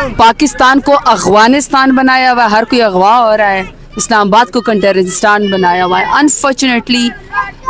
पाकिस्तान को अफगानिस्तान बनाया हुआ है, हर कोई अगवा हो रहा है। इस्लामाबाद को टेररिस्तान बनाया हुआ है। अनफॉर्चुनेटली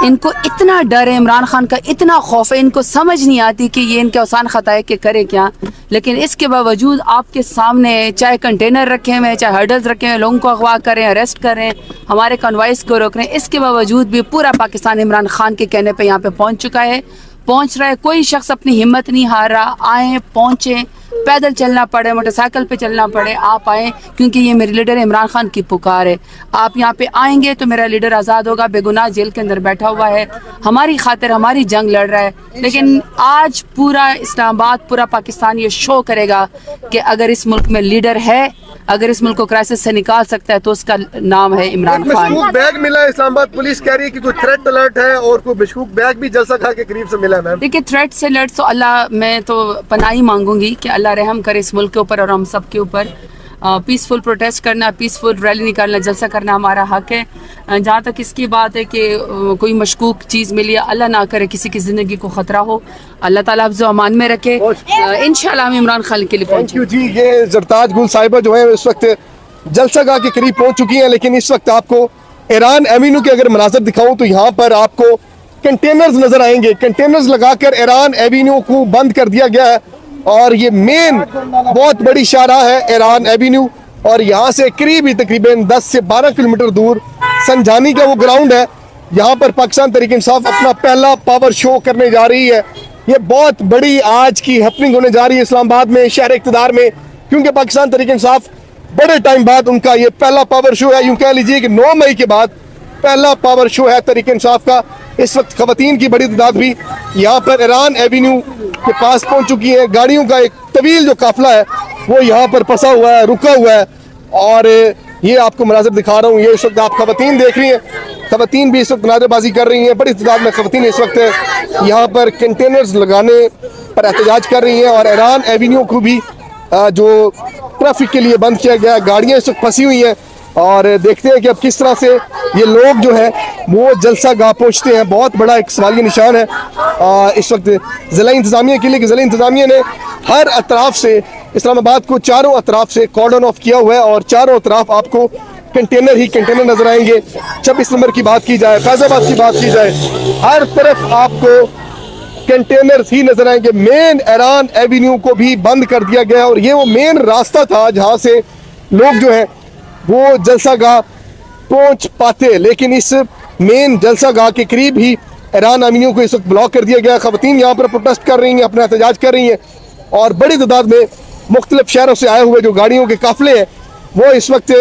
इनको इतना डर है, इमरान खान का इतना खौफ है, इनको समझ नहीं आती कि ये इनके आसान खता है कि करे क्या। लेकिन इसके बावजूद आपके सामने चाहे कंटेनर रखे हुए हैं, चाहे हर्डल्स रखे हुए हैं, लोगों को अगवा करें, अरेस्ट करें, हमारे कन्वॉइस को रोक रहे हैं, इसके बावजूद भी पूरा पाकिस्तान इमरान खान के कहने पर यहाँ पे पहुँच चुका है, पहुँच रहा है। कोई शख्स अपनी हिम्मत नहीं हार रहा। आए, पहुँचे, पैदल चलना पड़े, मोटरसाइकिल पे चलना पड़े, आप आए, क्योंकि ये मेरे लीडर इमरान खान की पुकार है। आप यहाँ पे आएंगे तो मेरा लीडर आज़ाद होगा, बेगुनाह जेल के अंदर बैठा हुआ है, हमारी खातिर हमारी जंग लड़ रहा है। लेकिन आज पूरा इस्लामाबाद, पूरा पाकिस्तान ये शो करेगा कि अगर इस मुल्क में लीडर है, अगर इस मुल्क को क्राइसिस से निकाल सकता है तो उसका नाम है इमरान खान। बैग मिला है, इस्लामाबाद पुलिस कह रही है कि कोई थ्रेट अलर्ट है और कोई मशकूक बैग भी जलसा खा के करीब से मिला है। मैम देखिए, थ्रेट से अलर्ट तो अल्लाह, मैं तो पनाही मांगूंगी कि अल्लाह रहम करे इस मुल्क के ऊपर और हम सब के ऊपर। पीसफुल प्रोटेस्ट करना, पीसफुल रैली निकालना, जलसा करना हमारा हक है। जहाँ तक इसकी बात है कि कोई मशकूक चीज़ मिली है, अल्लाह ना करे किसी की ज़िंदगी को ख़तरा हो, अल्लाह ताला अफ़ज़ो अमान में रखे। इंशाल्लाह हम इमरान खान के लिए पहुँचे। जी, ये जरताज गुल साहिबा जो है इस वक्त जलसा गाह के करीब पहुँच चुकी हैं। लेकिन इस वक्त आपको ईरान एवेन्यू के अगर मनाज़र दिखाऊँ तो यहाँ पर आपको कंटेनर्स नज़र आएंगे। कंटेनर्स लगाकर ईरान एवेन्यू को बंद कर दिया गया है और ये मेन बहुत बड़ी शाहराह है ईरान एवेन्यू, और यहाँ से करीब ही तकरीबन 10 से 12 किलोमीटर दूर संजानी का वो ग्राउंड है। यहाँ पर पाकिस्तान तहरीक इंसाफ अपना पहला पावर शो करने जा रही है। ये बहुत बड़ी आज की हैपनिंग होने जा रही है इस्लामाबाद में, शहर इक़्तिदार में, क्योंकि पाकिस्तान तहरीक इंसाफ बड़े टाइम बाद उनका ये पहला पावर शो है। यूँ कह लीजिए कि 9 मई के बाद पहला पावर शो है तहरीक इंसाफ का। इस वक्त खवातीन की बड़ी तादाद भी यहाँ पर ईरान एवेन्यू के पास पहुँच चुकी है। गाड़ियों का एक तवील जो काफिला है वो यहाँ पर फंसा हुआ है, रुका हुआ है, और ये आपको मनाज़र दिखा रहा हूँ। ये इस वक्त आप खवातीन देख रही हैं, खवातीन भी इस वक्त नारेबाजी कर रही हैं। बड़ी तादाद में खवातीन इस वक्त यहाँ पर कंटेनर्स लगाने पर एहतजाज कर रही हैं, और ईरान एवेन्यू को भी जो ट्रैफिक के लिए बंद किया गया, गाड़ियाँ इस वक्त फंसी हुई हैं। और देखते हैं कि अब किस तरह से ये लोग जो है वो जलसा गाह पहुँचते हैं। बहुत बड़ा एक सवालिया निशान है इस वक्त ज़िला इंतज़ामिया के लिए कि ज़िला इंतज़ामिया ने हर अतराफ से इस्लामाबाद को चारों अतराफ से कॉर्डन ऑफ किया हुआ है, और चारों अतराफ आपको कंटेनर ही कंटेनर नजर आएंगे। 26 नंबर की बात की जाए, फैज़ाबाद की बात की जाए, हर तरफ आपको कंटेनर ही नजर आएंगे। मेन ईरान एवेन्यू को भी बंद कर दिया गया, और ये वो मेन रास्ता था जहाँ से लोग जो है वो जलसा गाह पहुँच पाते। लेकिन इस मेन जलसा गाह के करीब ही ईरान एवेन्यू को इस वक्त ब्लॉक कर दिया गया। खवातीन यहाँ पर प्रोटेस्ट कर रही हैं, अपना एहतजाज कर रही हैं, और बड़ी तादाद में मुख्तलिफ शहरों से आए हुए जो गाड़ियों के काफिले हैं वो इस वक्त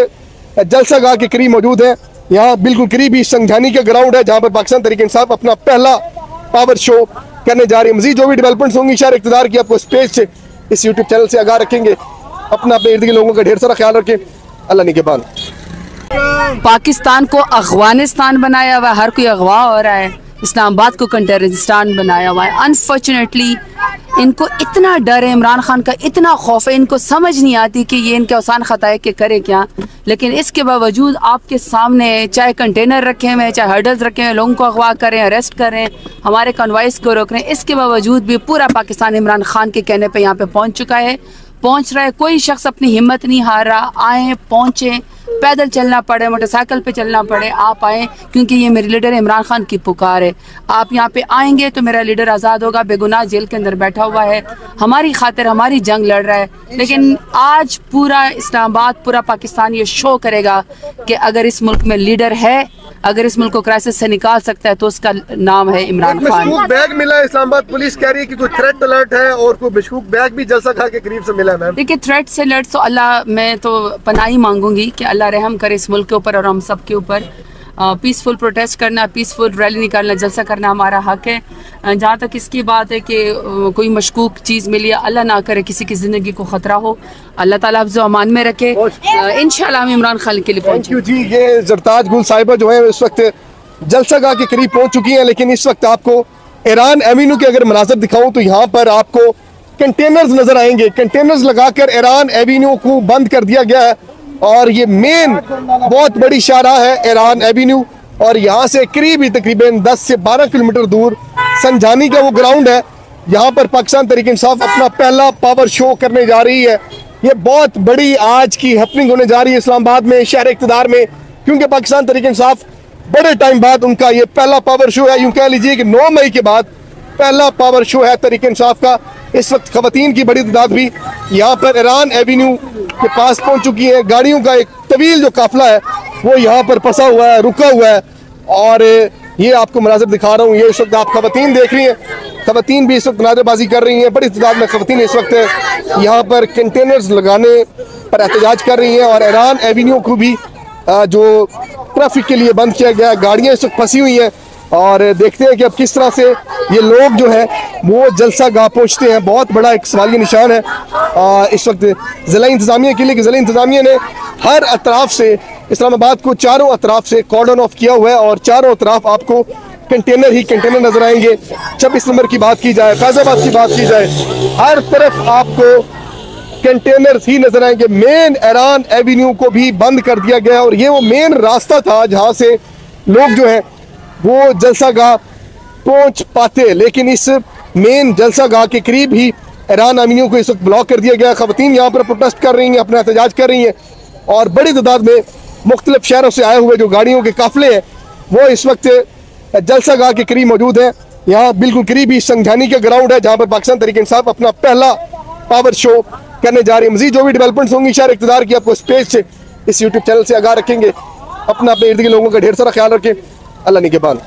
जलसा गाह के करीब मौजूद हैं। यहाँ बिल्कुल करीब ही संजानी का ग्राउंड है जहाँ पर पाकिस्तान तहरीक इंसाफ अपना पहला पावर शो करने जा रही है। मज़ीद जो भी डेवलपमेंट्स होंगी शहर इक़्तिदार की आपको इस पेज से, इस यूट्यूब चैनल से आगाह रखेंगे। अपना अपने इर्द गिर्द लोगों का ढेर सारा ख्याल रखें। अल्लाह निगहबान। पाकिस्तान को अफगानिस्तान बनाया हुआ है, हर कोई अगवा हो रहा है। इस्लामाबाद को टेररिस्तान बनाया हुआ है। अनफॉर्चुनेटली इनको इतना डर है, इमरान खान का इतना खौफ है, इनको समझ नहीं आती कि ये इनके आसान खता है कि करे क्या। लेकिन इसके बावजूद आपके सामने चाहे कंटेनर रखे हुए हैं, चाहे हर्डल्स रखे हुए हैं, लोगों को अगवा करें, अरेस्ट करें, हमारे कन्वॉइस को रोक रहे हैं, इसके बावजूद भी पूरा पाकिस्तान इमरान खान के कहने पर यहाँ पे पहुँच चुका है, पहुँच रहा है। कोई शख्स अपनी हिम्मत नहीं हार रहा। आए, पहुँचे, पैदल चलना पड़े, मोटरसाइकिल पे चलना पड़े, आप आए, क्योंकि ये मेरे लीडर इमरान खान की पुकार है। आप यहाँ पे आएंगे तो मेरा लीडर आज़ाद होगा, बेगुनाह जेल के अंदर बैठा हुआ है, हमारी खातिर हमारी जंग लड़ रहा है। लेकिन आज पूरा इस्लामाबाद, पूरा पाकिस्तान ये शो करेगा कि अगर इस मुल्क में लीडर है, अगर इस मुल्क को क्राइसिस से निकाल सकता है तो उसका नाम है इमरान खान। बैग मिला है, इस्लामाबाद पुलिस कह रही है कि कोई थ्रेट अलर्ट है और कोई मशकूक बैग भी जलसा खा के करीब से मिला है। देखिए, थ्रेट से अलर्ट तो अल्लाह, मैं तो पनाही मांगूंगी कि अल्लाह रहम करे इस मुल्क के ऊपर और हम सब के ऊपर। पीसफुल प्रोटेस्ट करना, पीसफुल रैली निकालना, जलसा करना हमारा हक है। जहाँ तक इसकी बात है कि कोई मशकूक चीज़ मिली है, अल्लाह ना करे किसी की ज़िंदगी को ख़तरा हो, अल्लाह ताला अफ़ज़ो अमान में रखे। इंशाल्लाह हम इमरान खान के लिए पहुँचे। जी, ये जरताज गुल साहिबा जो है इस वक्त जलसा गाह के करीब पहुँच चुकी हैं। लेकिन इस वक्त आपको ईरान एवेन्यू के अगर मनाज़र दिखाऊँ तो यहाँ पर आपको कंटेनर्स नजर आएंगे। कंटेनर्स लगाकर ईरान एवेन्यू को बंद कर दिया गया है, और ये मेन बहुत बड़ी शाहराह है ईरान एवेन्यू, और यहाँ से करीब ही तकरीबन 10 से 12 किलोमीटर दूर संजानी का वो ग्राउंड है। यहाँ पर पाकिस्तान तहरीक इंसाफ अपना पहला पावर शो करने जा रही है। ये बहुत बड़ी आज की हैपनिंग होने जा रही है इस्लामाबाद में, शहर इक़्तिदार में, क्योंकि पाकिस्तान तहरीक इंसाफ बड़े टाइम बाद उनका ये पहला पावर शो है। यूं कह लीजिए कि 9 मई के बाद पहला पावर शो है तहरीक इंसाफ का। इस वक्त खवातीन की बड़ी तादाद भी यहाँ पर ईरान एवेन्यू के पास पहुँच चुकी है। गाड़ियों का एक तवील जो काफिला है वो यहाँ पर फंसा हुआ है, रुका हुआ है। और ये आपको मनाज़िर दिखा रहा हूँ, ये इस वक्त आप खवातीन देख रही हैं। खवातीन भी इस वक्त नारेबाजी कर रही हैं, बड़ी तादाद में खवातीन इस वक्त यहाँ पर कंटेनर्स लगाने पर एहतजाज कर रही हैं। और ईरान एवेन्यू को भी जो ट्रैफिक के लिए बंद किया गया, गाड़ियाँ इस वक्त फंसी हुई हैं। और देखते हैं कि अब किस तरह से ये लोग जो है वो जलसा गाह पहुँचते हैं। बहुत बड़ा एक सवालिया निशान है इस वक्त ज़िला इंतज़ामिया के लिए कि ज़िला इंतज़ामिया ने हर अतराफ से इस्लामाबाद को चारों अतराफ से कॉर्डन ऑफ किया हुआ है और चारों अतराफ आपको कंटेनर ही कंटेनर नजर आएंगे। 26 नंबर की बात की जाए, फैजाबाद की बात की जाए, हर तरफ आपको कंटेनर ही नजर आएंगे। मेन ईरान एवेन्यू को भी बंद कर दिया गया और ये वो मेन रास्ता था जहां से लोग जो है वो जलसा गाह पहुंच पाते, लेकिन इस मेन जलसा गाह के करीब ही ईरान एवेन्यू को इस वक्त ब्लॉक कर दिया गया। खवातीन यहाँ पर प्रोटेस्ट कर रही हैं, अपना एहतजाज कर रही हैं और बड़ी तादाद में मुख्तलिफ शहरों से आए हुए जो गाड़ियों के काफिले हैं वो इस वक्त जलसा गाह के करीब मौजूद है। यहाँ बिल्कुल करीब ही संघानी का ग्राउंड है जहाँ पर पाकिस्तान तहरीक इंसाफ अपना पहला पावर शो करने जा रही है। मजीद जो भी डेवलपमेंट्स होंगी शहर इक़्तिदार की आपको इस पेज से, इस यूट्यूब चैनल से आगाह रखेंगे। अपना अपने इर्द गिर्द लोगों का ढेर सारा ख्याल रखें। अल्लाह निगहबान।